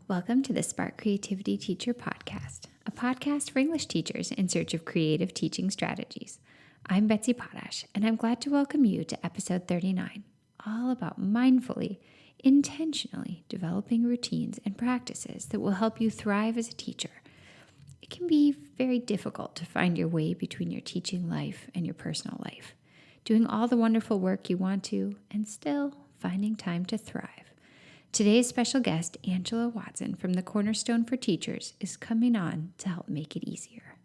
Welcome to the Spark Creativity Teacher Podcast, a podcast for English teachers in search of creative teaching strategies. I'm Betsy Potash, and I'm glad to welcome you to episode 39, all about mindfully, intentionally developing routines and practices that will help you thrive as a teacher. It can be very difficult to find your way between your teaching life and your personal life, doing all the wonderful work you want to, and still finding time to thrive. Today's special guest, Angela Watson from the Cornerstone for Teachers, is coming on to help make it easier.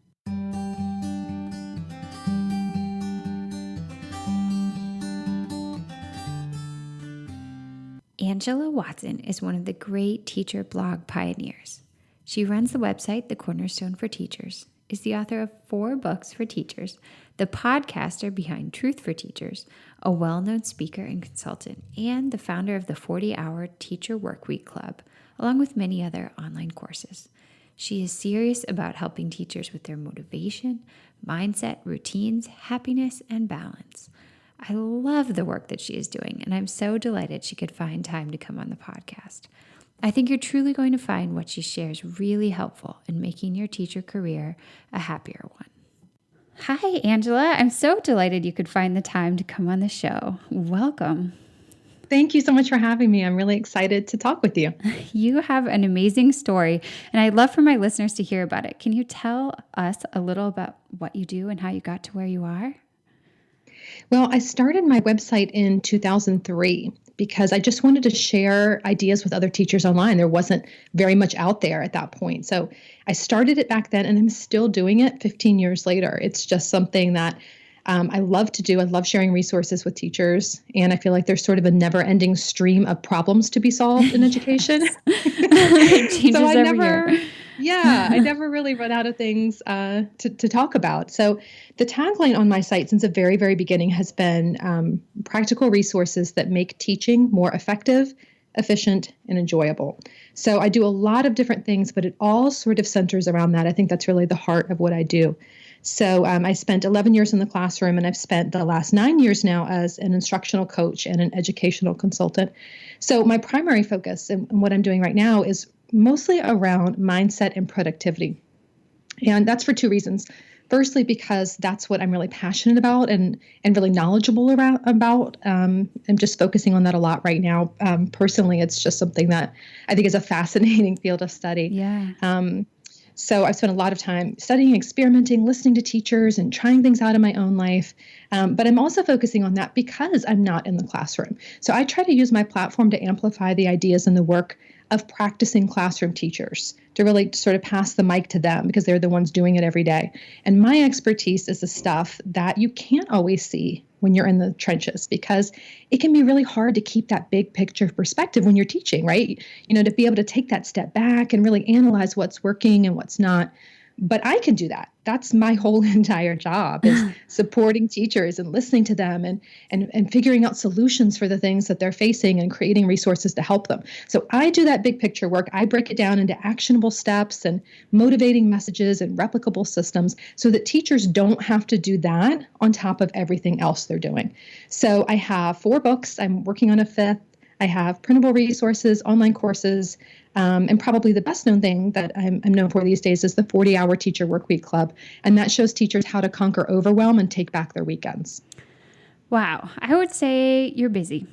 Angela Watson is one of the great teacher blog pioneers. She runs the website The Cornerstone for Teachers, is the author of 4 books for teachers, the podcaster behind Truth for Teachers, a well-known speaker and consultant, and the founder of the 40-Hour Teacher Workweek Club, along with many other online courses. She is serious about helping teachers with their motivation, mindset, routines, happiness, and balance. I love the work that she is doing, and I'm so delighted she could find time to come on the podcast. I think you're truly going to find what she shares really helpful in making your teacher career a happier one. Hi, Angela. I'm so delighted you could find the time to come on the show. Welcome. Thank you so much for having me. I'm really excited to talk with you. You have an amazing story, and I'd love for my listeners to hear about it. Can you tell us a little about what you do and how you got to where you are? Well, I started my website in 2003 because I just wanted to share ideas with other teachers online. There wasn't very much out there at that point. So I started it back then, and I'm still doing it 15 years later. It's just something that I love to do. I love sharing resources with teachers, and I feel like there's sort of a never-ending stream of problems to be solved in education. It changes So I every never, year. I never really run out of things to talk about. So the tagline on my site since the very, very beginning has been practical resources that make teaching more effective, efficient, and enjoyable. So I do a lot of different things, but it all sort of centers around that. I think that's really the heart of what I do. So I spent 11 years in the classroom, and I've spent the last 9 years now as an instructional coach and an educational consultant. So my primary focus and what I'm doing right now is mostly around mindset and productivity. And that's for 2 reasons. Firstly, because that's what I'm really passionate about and really knowledgeable about. I'm just focusing on that a lot right now. Personally, it's just something that I think is a fascinating field of study. Yeah. So I've spent a lot of time studying, experimenting, listening to teachers, and trying things out in my own life. But I'm also focusing on that because I'm not in the classroom. So I try to use my platform to amplify the ideas and the work of practicing classroom teachers, to really sort of pass the mic to them because they're the ones doing it every day. And my expertise is the stuff that you can't always see when you're in the trenches, because it can be really hard to keep that big picture perspective when you're teaching, right? You know, to be able to take that step back and really analyze what's working and what's not. But I can do that. That's my whole entire job, is supporting teachers and listening to them and figuring out solutions for the things that they're facing and creating resources to help them. So I do that big picture work. I break it down into actionable steps and motivating messages and replicable systems so that teachers don't have to do that on top of everything else they're doing. So I have 4 books. I'm working on a 5th. I have printable resources, online courses, and probably the best known thing that I'm known for these days is the 40-Hour Teacher Workweek Club. And that shows teachers how to conquer overwhelm and take back their weekends. Wow. I would say you're busy.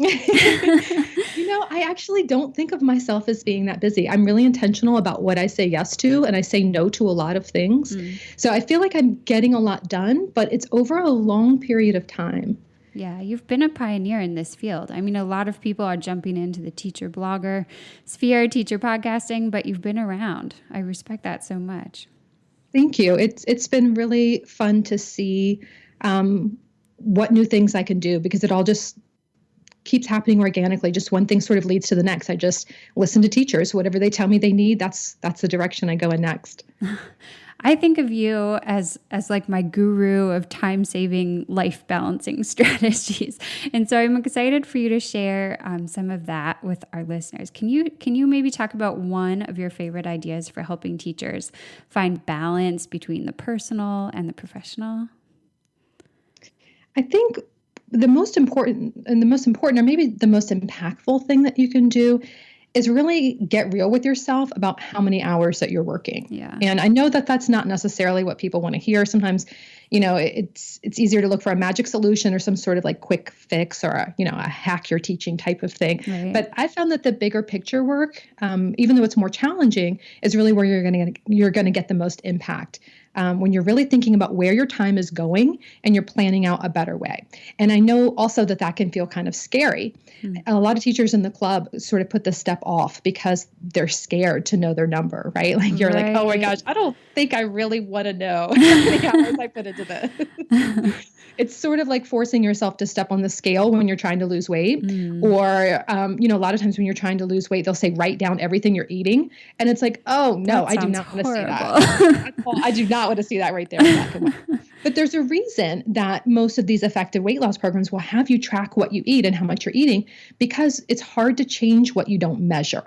I actually don't think of myself as being that busy. I'm really intentional about what I say yes to, and I say no to a lot of things. So I feel like I'm getting a lot done, but it's over a long period of time. Yeah, you've been a pioneer in this field. I mean, a lot of people are jumping into the teacher blogger sphere, teacher podcasting, but you've been around. I respect that so much. Thank you. It's been really fun to see what new things I can do, because it all just keeps happening organically. Just one thing sort of leads to the next. I just listen to teachers. Whatever they tell me they need, that's the direction I go in next. I think of you as like my guru of time-saving, life-balancing strategies. And so I'm excited for you to share some of that with our listeners. Can you maybe talk about one of your favorite ideas for helping teachers find balance between the personal and the professional? I think the most important, or maybe the most impactful thing that you can do is really get real with yourself about how many hours that you're working. Yeah. And I know that that's not necessarily what people want to hear. Sometimes, it's easier to look for a magic solution or some sort of like quick fix or a hack your teaching type of thing. Right. But I found that the bigger picture work, even though it's more challenging, is really where you're going to get the most impact. When you're really thinking about where your time is going and you're planning out a better way. And I know also that can feel kind of scary. A lot of teachers in the club sort of put this step off because they're scared to know their number, right? Like you're like, oh my gosh, I don't think I really want to know how many hours I put into this. It's sort of like forcing yourself to step on the scale when you're trying to lose weight. Or, a lot of times when you're trying to lose weight, they'll say, write down everything you're eating. And it's like, oh, no, I do not want to see that. I do not want to see that right there in black and white. But there's a reason that most of these effective weight loss programs will have you track what you eat and how much you're eating, because it's hard to change what you don't measure.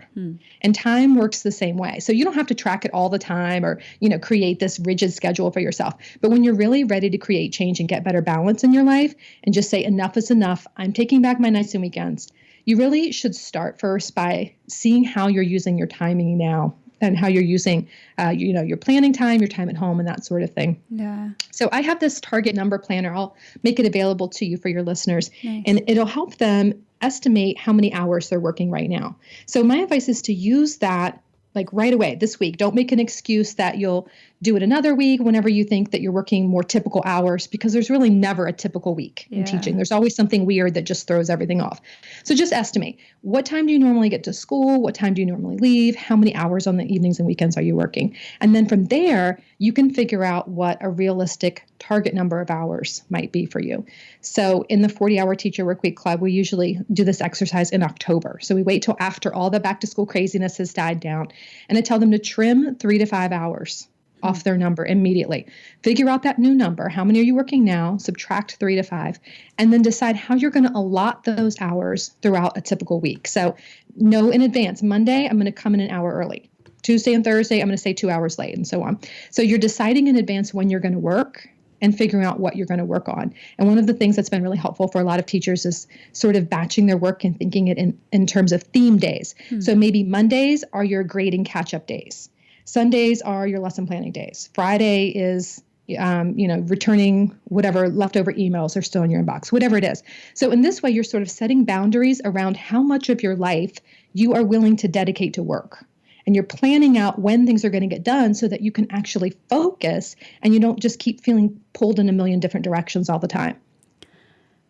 And time works the same way. So you don't have to track it all the time or, create this rigid schedule for yourself. But when you're really ready to create change and get better balance in your life and just say enough is enough, I'm taking back my nights and weekends, you really should start first by seeing how you're using your timing now and how you're using, your planning time, your time at home, and that sort of thing. Yeah. So I have this target number planner. I'll make it available to you for your listeners, Nice. and it'll help them estimate how many hours they're working right now. So my advice is to use that like right away this week. Don't make an excuse that you'll do it another week whenever you think that you're working more typical hours, because there's really never a typical week in teaching. There's always something weird that just throws everything off. So just estimate, what time do you normally get to school? What time do you normally leave? How many hours on the evenings and weekends are you working? And then from there, you can figure out what a realistic target number of hours might be for you. So in the 40-hour Teacher Workweek Club, we usually do this exercise in October. So we wait till after all the back to school craziness has died down, and I tell them to trim 3 to 5 hours off their number immediately. Figure out that new number. How many are you working now? Subtract 3 to 5, and then decide how you're going to allot those hours throughout a typical week. So know in advance, Monday, I'm going to come in an hour early. Tuesday and Thursday, I'm going to stay 2 hours late, and so on. So you're deciding in advance when you're going to work and figuring out what you're going to work on. And one of the things that's been really helpful for a lot of teachers is sort of batching their work and thinking it in terms of theme days. So maybe Mondays are your grading catch-up days. Sundays are your lesson planning days. Friday is, returning whatever leftover emails are still in your inbox, whatever it is. So in this way, you're sort of setting boundaries around how much of your life you are willing to dedicate to work. And you're planning out when things are going to get done so that you can actually focus and you don't just keep feeling pulled in a million different directions all the time.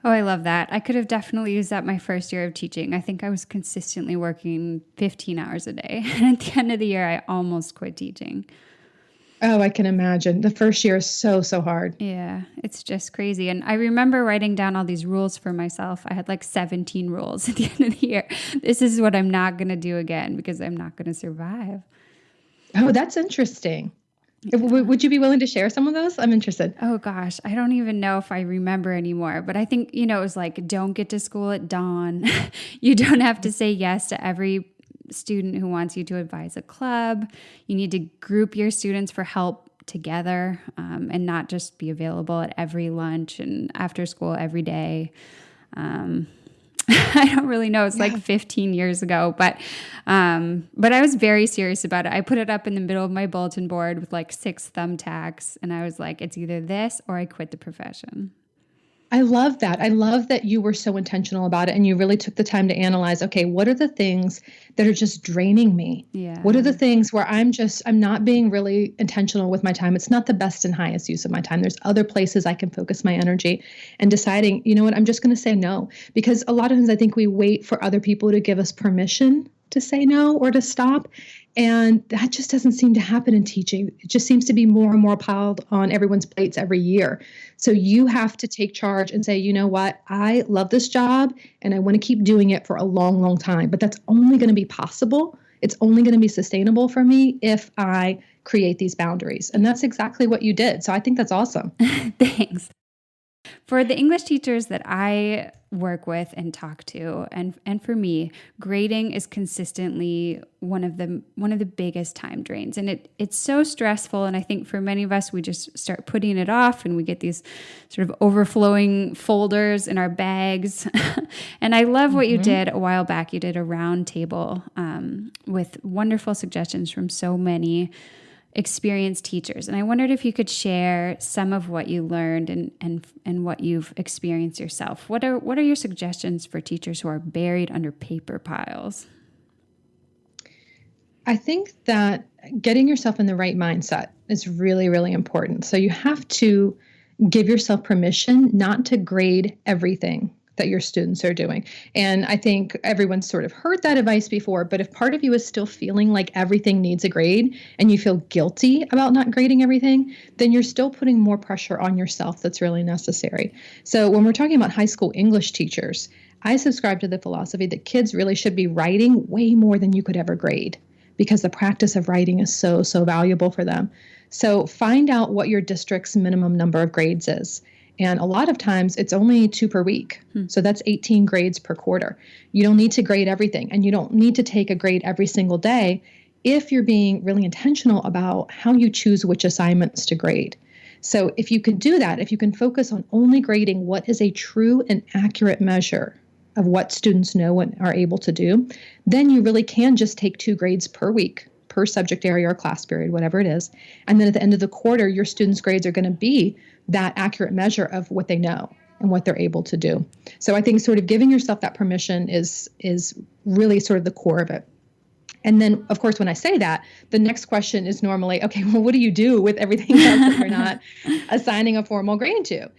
Oh, I love that. I could have definitely used that my first year of teaching. I think I was consistently working 15 hours a day. And at the end of the year, I almost quit teaching. Oh, I can imagine. The first year is so, so hard. Yeah, it's just crazy. And I remember writing down all these rules for myself. I had like 17 rules at the end of the year. This is what I'm not going to do again because I'm not going to survive. Oh, that's interesting. Yeah. Would you be willing to share some of those? I'm interested. Oh gosh, I don't even know if I remember anymore, but I think, it was like, don't get to school at dawn. You don't have to say yes to every student who wants you to advise a club. You need to group your students for help together, and not just be available at every lunch and after school every day. I don't really know. It's like 15 years ago, but I was very serious about it. I put it up in the middle of my bulletin board with like 6 thumbtacks, and I was like, it's either this or I quit the profession. I love that. I love that you were so intentional about it and you really took the time to analyze, okay, what are the things that are just draining me? Yeah. What are the things where I'm not being really intentional with my time? It's not the best and highest use of my time. There's other places I can focus my energy, and deciding, you know what, I'm just going to say no. Because a lot of times I think we wait for other people to give us permission to say no or to stop. And that just doesn't seem to happen in teaching. It just seems to be more and more piled on everyone's plates every year. So you have to take charge and say, you know what, I love this job and I want to keep doing it for a long, long time. But that's only going to be possible. It's only going to be sustainable for me if I create these boundaries. And that's exactly what you did. So I think that's awesome. Thanks. For the English teachers that I work with and talk to. And for me, grading is consistently one of the biggest time drains. And it's so stressful. And I think for many of us, we just start putting it off and we get these sort of overflowing folders in our bags. And I love what you did a while back. You did a round table with wonderful suggestions from so many experienced teachers. And I wondered if you could share some of what you learned and what you've experienced yourself. What are your suggestions for teachers who are buried under paper piles? I think that getting yourself in the right mindset is really, really important. So you have to give yourself permission not to grade everything that your students are doing. And I think everyone's sort of heard that advice before, but if part of you is still feeling like everything needs a grade and you feel guilty about not grading everything, then you're still putting more pressure on yourself that's really necessary. So when we're talking about high school English teachers, I subscribe to the philosophy that kids really should be writing way more than you could ever grade, because the practice of writing is so, so valuable for them. So find out what your district's minimum number of grades is. And a lot of times it's only 2 per week. So that's 18 grades per quarter. You don't need to grade everything, and you don't need to take a grade every single day if you're being really intentional about how you choose which assignments to grade. So if you can do that, if you can focus on only grading what is a true and accurate measure of what students know and are able to do, then you really can just take 2 grades per week, per subject area or class period, whatever it is. And then at the end of the quarter, your students' grades are going to be that accurate measure of what they know and what they're able to do. So I think sort of giving yourself that permission is really sort of the core of it. And then, of course, when I say that, the next question is normally, okay, well, what do you do with everything else that you're not assigning a formal grade to?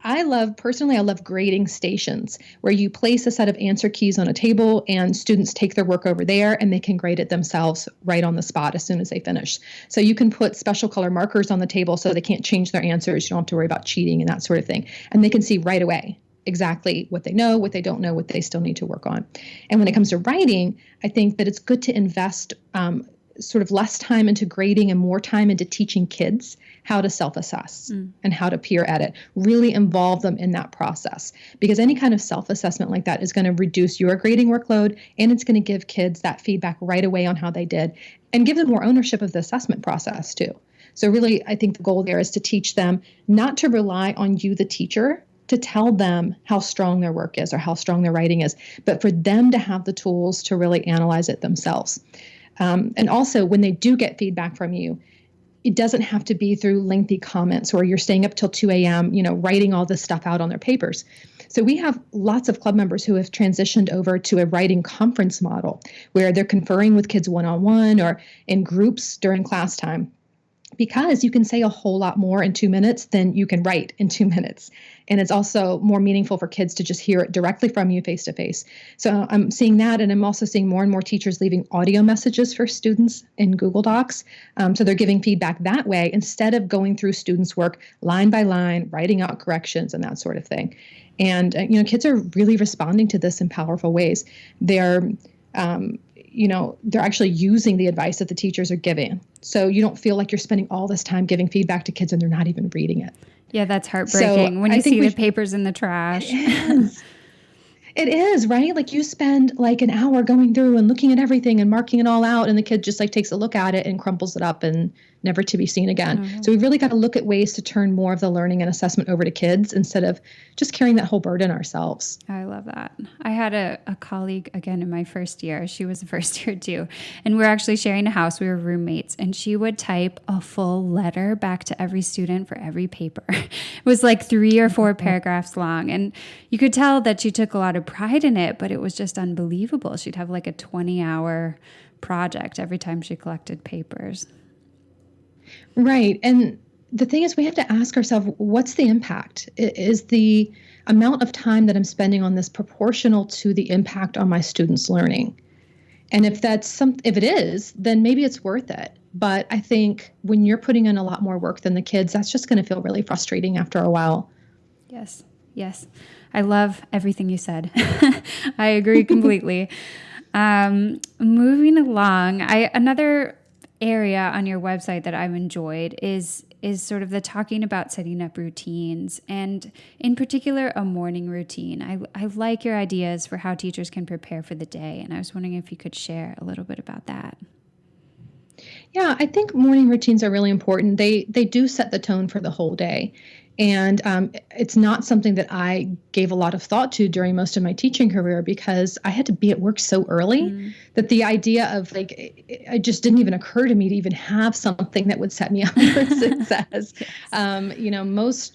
I love grading stations where you place a set of answer keys on a table and students take their work over there and they can grade it themselves right on the spot as soon as they finish. So you can put special color markers on the table so they can't change their answers. You don't have to worry about cheating and that sort of thing. And they can see right away exactly what they know, what they don't know, what they still need to work on. And when it comes to writing, I think that it's good to invest sort of less time into grading and more time into teaching kids how to self-assess and how to peer edit, really involve them in that process. Because any kind of self-assessment like that is going to reduce your grading workload, and it's going to give kids that feedback right away on how they did and give them more ownership of the assessment process too. So really, I think the goal there is to teach them not to rely on you, the teacher, to tell them how strong their work is or how strong their writing is, but for them to have the tools to really analyze it themselves. And also, when they do get feedback from you, it doesn't have to be through lengthy comments where you're staying up till 2 a.m., writing all this stuff out on their papers. So we have lots of club members who have transitioned over to a writing conference model where they're conferring with kids one-on-one or in groups during class time, because you can say a whole lot more in 2 minutes than you can write in 2 minutes. And it's also more meaningful for kids to just hear it directly from you face to face. So I'm seeing that, and I'm also seeing more and more teachers leaving audio messages for students in Google Docs. So they're giving feedback that way instead of going through students' work line by line, writing out corrections and that sort of thing. And, kids are really responding to this in powerful ways. They're actually using the advice that the teachers are giving. So you don't feel like you're spending all this time giving feedback to kids and they're not even reading it. Yeah, that's heartbreaking when you see the papers in the trash. It is, right? Like you spend like an hour going through and looking at everything and marking it all out, and the kid just like takes a look at it and crumples it up and never to be seen again. Mm-hmm. So we've really got to look at ways to turn more of the learning and assessment over to kids instead of just carrying that whole burden ourselves. I love that. I had a colleague, again, in my first year. She was the first year too. And we were actually sharing a house. We were roommates. And she would type a full letter back to every student for every paper. It was like 3 or 4 paragraphs long. And you could tell that she took a lot of pride in it, but it was just unbelievable. She'd have like a 20-hour project every time she collected papers. Right. And the thing is, we have to ask ourselves, what's the impact? Is the amount of time that I'm spending on this proportional to the impact on my students' learning? And if it is, then maybe it's worth it. But I think when you're putting in a lot more work than the kids, that's just going to feel really frustrating after a while. Yes. I love everything you said. I agree completely. Moving along, another area on your website that I've enjoyed is is sort of the talking about setting up routines, and in particular, a morning routine. I like your ideas for how teachers can prepare for the day, and I was wondering if you could share a little bit about that. Yeah, I think morning routines are really important. They do set the tone for the whole day. And it's not something that I gave a lot of thought to during most of my teaching career because I had to be at work so early that the idea of like, it just didn't even occur to me to even have something that would set me up for success.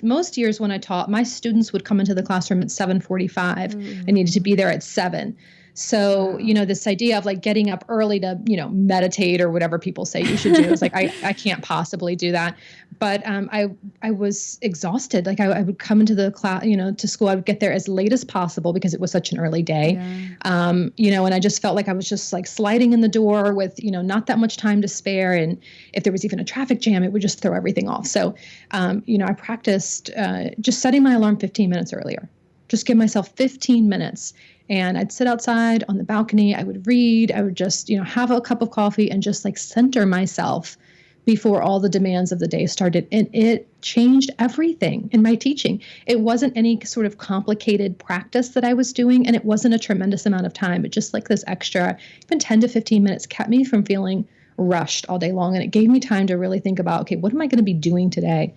Most years when I taught, my students would come into the classroom at 7:45. I needed to be there at 7. So, this idea of like getting up early to, meditate or whatever people say you should do, it's like, I can't possibly do that. But I was exhausted. Like I would come into the class, to school, I would get there as late as possible because it was such an early day. Yeah. And I just felt like I was just like sliding in the door with, not that much time to spare. And if there was even a traffic jam, it would just throw everything off. So, I practiced just setting my alarm 15 minutes earlier. Just give myself 15 minutes. And I'd sit outside on the balcony. I would read. I would just, have a cup of coffee and just like center myself before all the demands of the day started. And it changed everything in my teaching. It wasn't any sort of complicated practice that I was doing. And it wasn't a tremendous amount of time, but just like this extra, even 10 to 15 minutes kept me from feeling rushed all day long. And it gave me time to really think about, okay, what am I going to be doing today?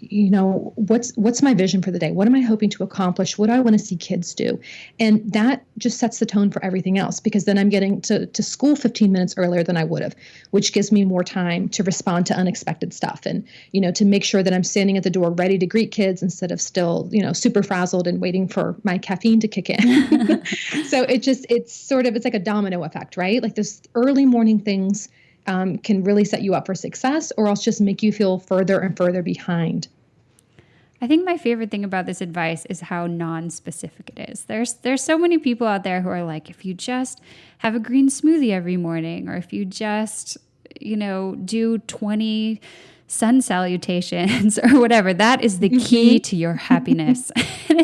What's my vision for the day? What am I hoping to accomplish? What do I want to see kids do? And that just sets the tone for everything else, because then I'm getting to school 15 minutes earlier than I would have, which gives me more time to respond to unexpected stuff and, to make sure that I'm standing at the door ready to greet kids instead of still, super frazzled and waiting for my caffeine to kick in. So it's like a domino effect, right? Like this early morning things can really set you up for success, or else just make you feel further and further behind. I think my favorite thing about this advice is how non-specific it is. There's so many people out there who are like, if you just have a green smoothie every morning, or if you just, do 20 sun salutations or whatever, that is the key to your happiness. And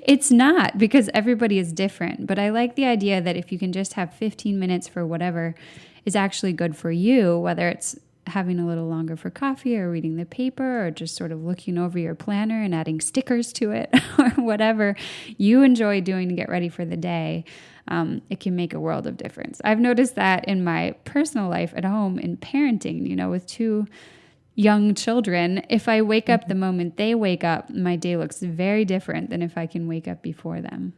it's not, because everybody is different. But I like the idea that if you can just have 15 minutes for whatever is actually good for you, whether it's having a little longer for coffee or reading the paper or just sort of looking over your planner and adding stickers to it or whatever you enjoy doing to get ready for the day, it can make a world of difference. I've noticed that in my personal life at home in parenting, with 2 young children. If I wake up the moment they wake up, my day looks very different than if I can wake up before them.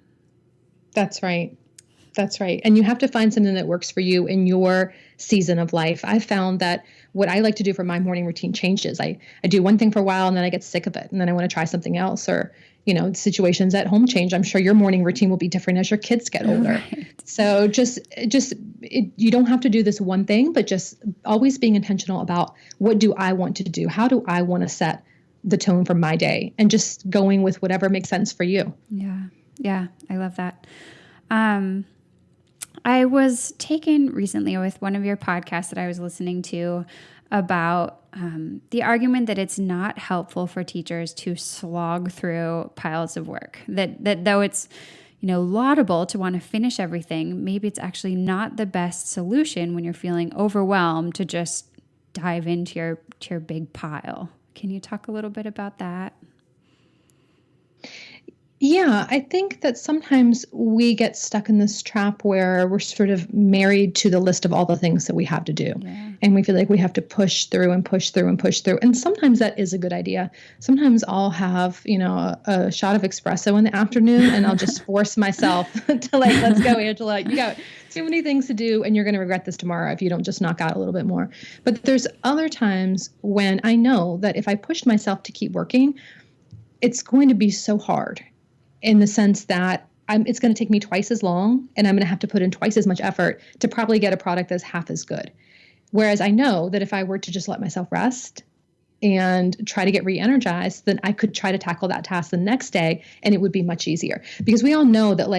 That's right. That's right. And you have to find something that works for you in your season of life. I've found that what I like to do for my morning routine changes. I do one thing for a while and then I get sick of it and then I want to try something else, or, situations at home change. I'm sure your morning routine will be different as your kids get older. Right. So you don't have to do this one thing, but just always being intentional about what do I want to do? How do I want to set the tone for my day, and just going with whatever makes sense for you. Yeah. Yeah. I love that. I was taken recently with one of your podcasts that I was listening to about the argument that it's not helpful for teachers to slog through piles of work, that though it's laudable to want to finish everything, maybe it's actually not the best solution when you're feeling overwhelmed to just dive into your big pile. Can you talk a little bit about that? Yeah, I think that sometimes we get stuck in this trap where we're sort of married to the list of all the things that we have to do. Yeah. And we feel like we have to push through and push through and push through. And sometimes that is a good idea. Sometimes I'll have, a shot of espresso in the afternoon and I'll just force myself to let's go, Angela, you got too many things to do and you're going to regret this tomorrow if you don't just knock out a little bit more. But there's other times when I know that if I pushed myself to keep working, it's going to be so hard. In the sense that it's going to take me twice as long and I'm going to have to put in twice as much effort to probably get a product that's half as good. Whereas I know that if I were to just let myself rest and try to get re-energized, then I could try to tackle that task the next day and it would be much easier. Because we all know that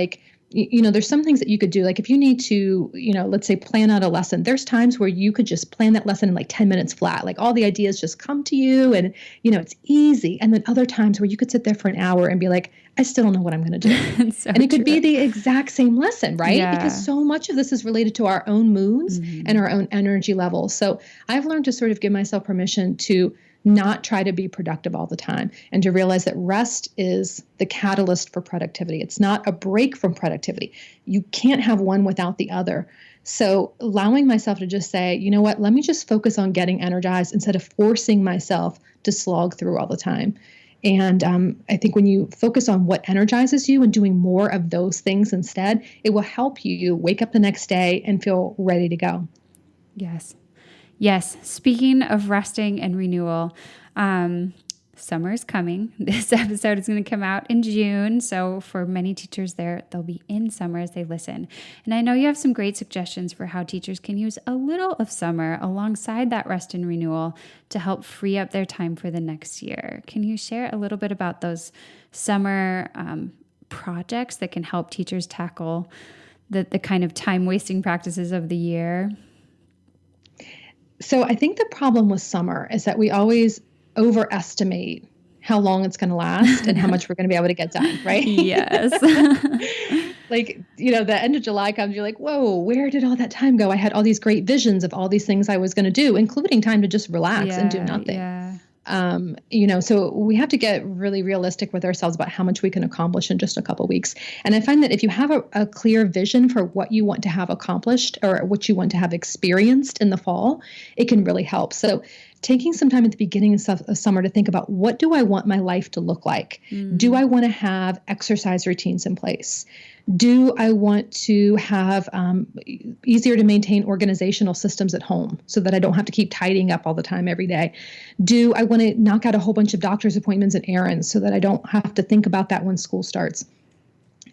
there's some things that you could do. Like if you need to, let's say plan out a lesson, there's times where you could just plan that lesson in 10 minutes flat. Like all the ideas just come to you and, it's easy. And then other times where you could sit there for an hour and be like, I still don't know what I'm going to do. So and it could be the exact same lesson, right? Yeah. Because so much of this is related to our own moods and our own energy levels. So I've learned to sort of give myself permission to not try to be productive all the time, and to realize that rest is the catalyst for productivity. It's not a break from productivity. You can't have one without the other. So allowing myself to just say, you know what, let me just focus on getting energized instead of forcing myself to slog through all the time. And I think when you focus on what energizes you and doing more of those things instead, it will help you wake up the next day and feel ready to go. Yes. Yes. Speaking of resting and renewal, summer is coming. This episode is going to come out in June. So for many teachers they'll be in summer as they listen. And I know you have some great suggestions for how teachers can use a little of summer alongside that rest and renewal to help free up their time for the next year. Can you share a little bit about those summer projects that can help teachers tackle the kind of time-wasting practices of the year? So I think the problem with summer is that we always overestimate how long it's going to last and how much we're going to be able to get done, right? Yes. Like, the end of July comes, you're like, whoa, where did all that time go? I had all these great visions of all these things I was going to do, including time to just relax and do nothing. Yeah. So we have to get really realistic with ourselves about how much we can accomplish in just a couple of weeks. And I find that if you have a clear vision for what you want to have accomplished or what you want to have experienced in the fall, it can really help. So taking some time at the beginning of summer to think about, what do I want my life to look like? Do I want to have exercise routines in place? Do I want to have easier to maintain organizational systems at home so that I don't have to keep tidying up all the time every day? Do I want to knock out a whole bunch of doctor's appointments and errands so that I don't have to think about that when school starts?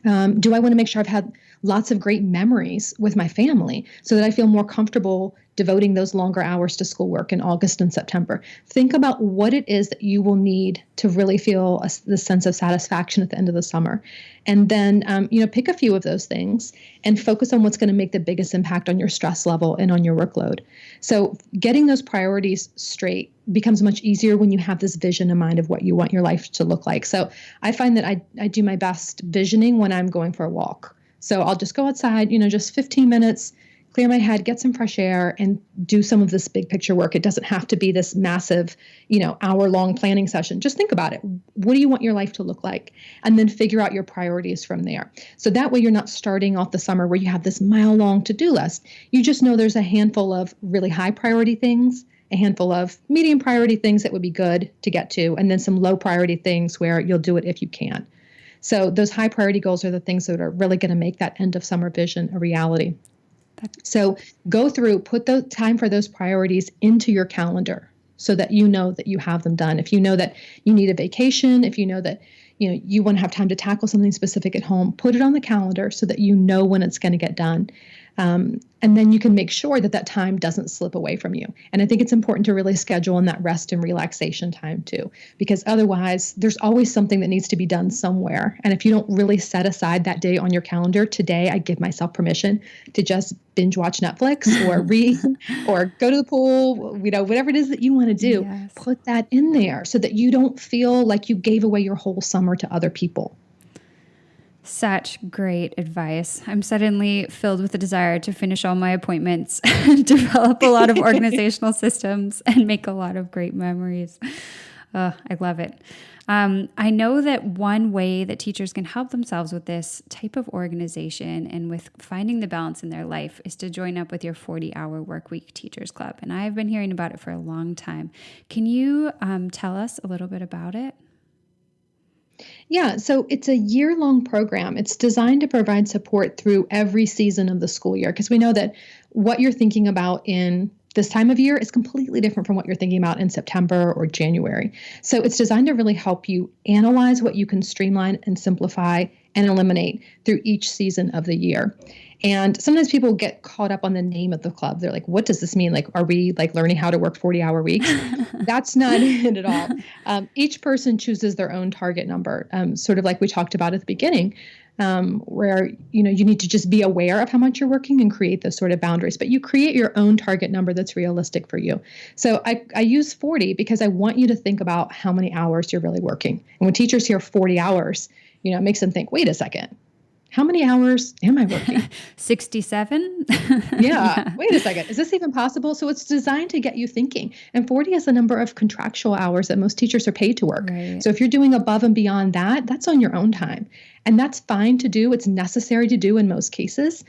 Do I want to make sure I've had lots of great memories with my family so that I feel more comfortable devoting those longer hours to schoolwork in August and September? Think about what it is that you will need to really feel the sense of satisfaction at the end of the summer. And then, pick a few of those things and focus on what's going to make the biggest impact on your stress level and on your workload. So getting those priorities straight becomes much easier when you have this vision in mind of what you want your life to look like. So I find that I do my best visioning when I'm going for a walk. So I'll just go outside, just 15 minutes, clear my head, get some fresh air, and do some of this big picture work. It doesn't have to be this massive, hour-long planning session. Just think about it. What do you want your life to look like? And then figure out your priorities from there. So that way you're not starting off the summer where you have this mile-long to-do list. You just know there's a handful of really high priority things, a handful of medium priority things that would be good to get to, and then some low priority things where you'll do it if you can. So those high priority goals are the things that are really going to make that end of summer vision a reality. So go through, put the time for those priorities into your calendar so that you know that you have them done. If you know that you need a vacation, if you know that you want to have time to tackle something specific at home, put it on the calendar so that you know when it's going to get done. And then you can make sure that time doesn't slip away from you. And I think it's important to really schedule in that rest and relaxation time too, because otherwise there's always something that needs to be done somewhere. And if you don't really set aside that day on your calendar, today I give myself permission to just binge watch Netflix or read or go to the pool, whatever it is that you want to do, Yes. Put that in there so that you don't feel like you gave away your whole summer to other people. Such great advice. I'm suddenly filled with a desire to finish all my appointments, develop a lot of organizational systems, and make a lot of great memories. I love it. I know that one way that teachers can help themselves with this type of organization and with finding the balance in their life is to join up with your 40-hour workweek teachers club. And I've been hearing about it for a long time. Can you tell us a little bit about it? Yeah, so it's a year-long program. It's designed to provide support through every season of the school year, because we know that what you're thinking about in this time of year is completely different from what you're thinking about in September or January. So it's designed to really help you analyze what you can streamline and simplify and eliminate through each season of the year. And sometimes people get caught up on the name of the club. They're like, what does this mean? Like, are we learning how to work 40-hour weeks? That's not it at all. Each person chooses their own target number, sort of like we talked about at the beginning, where, you need to just be aware of how much you're working and create those sort of boundaries. But you create your own target number that's realistic for you. So I use 40 because I want you to think about how many hours you're really working. And when teachers hear 40 hours, it makes them think, wait a second. How many hours am I working? 67? Yeah. Wait a second. Is this even possible? So it's designed to get you thinking. And 40 is the number of contractual hours that most teachers are paid to work. Right. So if you're doing above and beyond that, that's on your own time. And that's fine to do. It's necessary to do in most cases.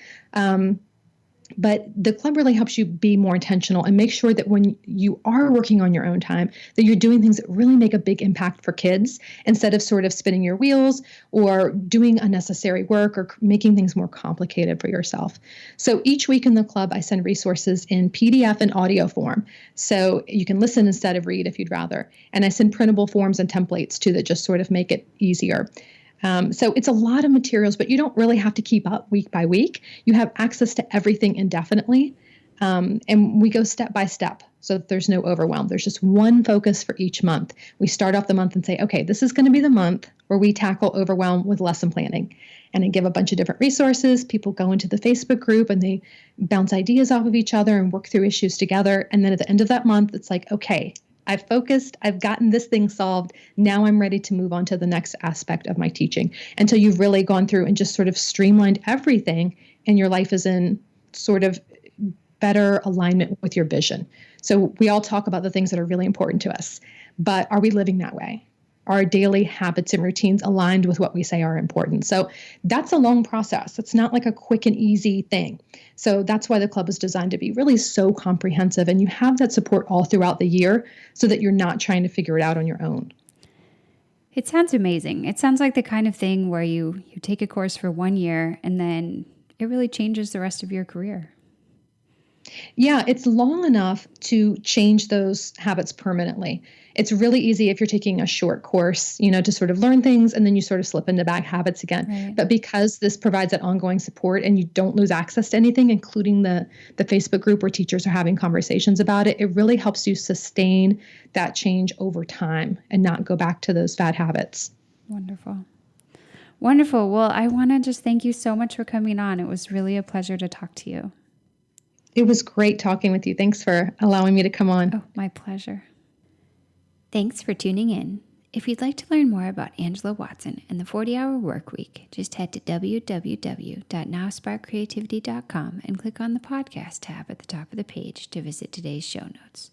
But the club really helps you be more intentional and make sure that when you are working on your own time, that you're doing things that really make a big impact for kids instead of sort of spinning your wheels or doing unnecessary work or making things more complicated for yourself. So each week in the club, I send resources in PDF and audio form. So you can listen instead of read if you'd rather. And I send printable forms and templates too that just sort of make it easier. So it's a lot of materials, but you don't really have to keep up week by week. You have access to everything indefinitely. And we go step by step so that there's no overwhelm. There's just one focus for each month. We start off the month and say, okay, this is going to be the month where we tackle overwhelm with lesson planning. And I give a bunch of different resources. People go into the Facebook group and they bounce ideas off of each other and work through issues together. And then at the end of that month, it's like, okay, I've focused, I've gotten this thing solved. Now I'm ready to move on to the next aspect of my teaching until you've really gone through and just sort of streamlined everything and your life is in sort of better alignment with your vision. So we all talk about the things that are really important to us, but are we living that way? Are our daily habits and routines aligned with what we say are important? So that's a long process. It's not like a quick and easy thing. So that's why the club is designed to be really so comprehensive, and you have that support all throughout the year so that you're not trying to figure it out on your own. It sounds amazing. It sounds like the kind of thing where you take a course for 1 year and then it really changes the rest of your career. Yeah, it's long enough to change those habits permanently. It's really easy if you're taking a short course, to sort of learn things and then you sort of slip into bad habits again. Right. But because this provides that ongoing support and you don't lose access to anything, including the Facebook group where teachers are having conversations about it, it really helps you sustain that change over time and not go back to those bad habits. Wonderful. Wonderful. Well, I want to just thank you so much for coming on. It was really a pleasure to talk to you. It was great talking with you. Thanks for allowing me to come on. Oh, my pleasure. Thanks for tuning in. If you'd like to learn more about Angela Watson and the 40-Hour Work Week, just head to www.nowsparkcreativity.com and click on the podcast tab at the top of the page to visit today's show notes.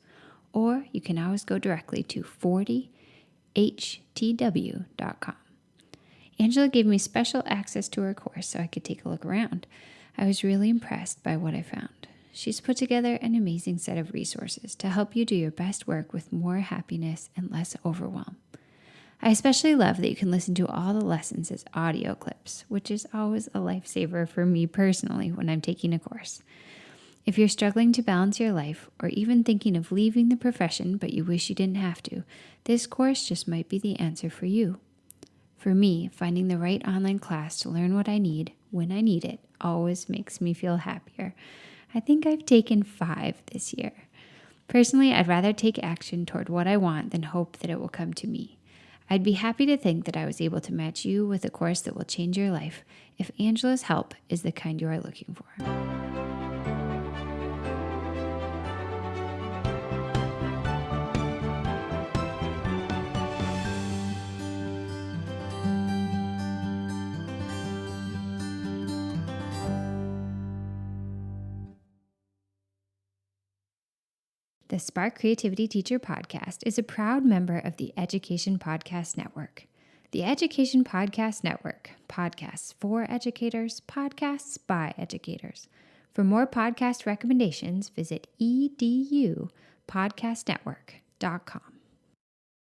Or you can always go directly to 40htw.com. Angela gave me special access to her course so I could take a look around. I was really impressed by what I found. She's put together an amazing set of resources to help you do your best work with more happiness and less overwhelm. I especially love that you can listen to all the lessons as audio clips, which is always a lifesaver for me personally when I'm taking a course. If you're struggling to balance your life or even thinking of leaving the profession but you wish you didn't have to, this course just might be the answer for you. For me, finding the right online class to learn what I need when I need it always makes me feel happier. I think I've taken 5 this year. Personally, I'd rather take action toward what I want than hope that it will come to me. I'd be happy to think that I was able to match you with a course that will change your life if Angela's help is the kind you are looking for. The Spark Creativity Teacher Podcast is a proud member of the Education Podcast Network. The Education Podcast Network, podcasts for educators, podcasts by educators. For more podcast recommendations, visit edupodcastnetwork.com.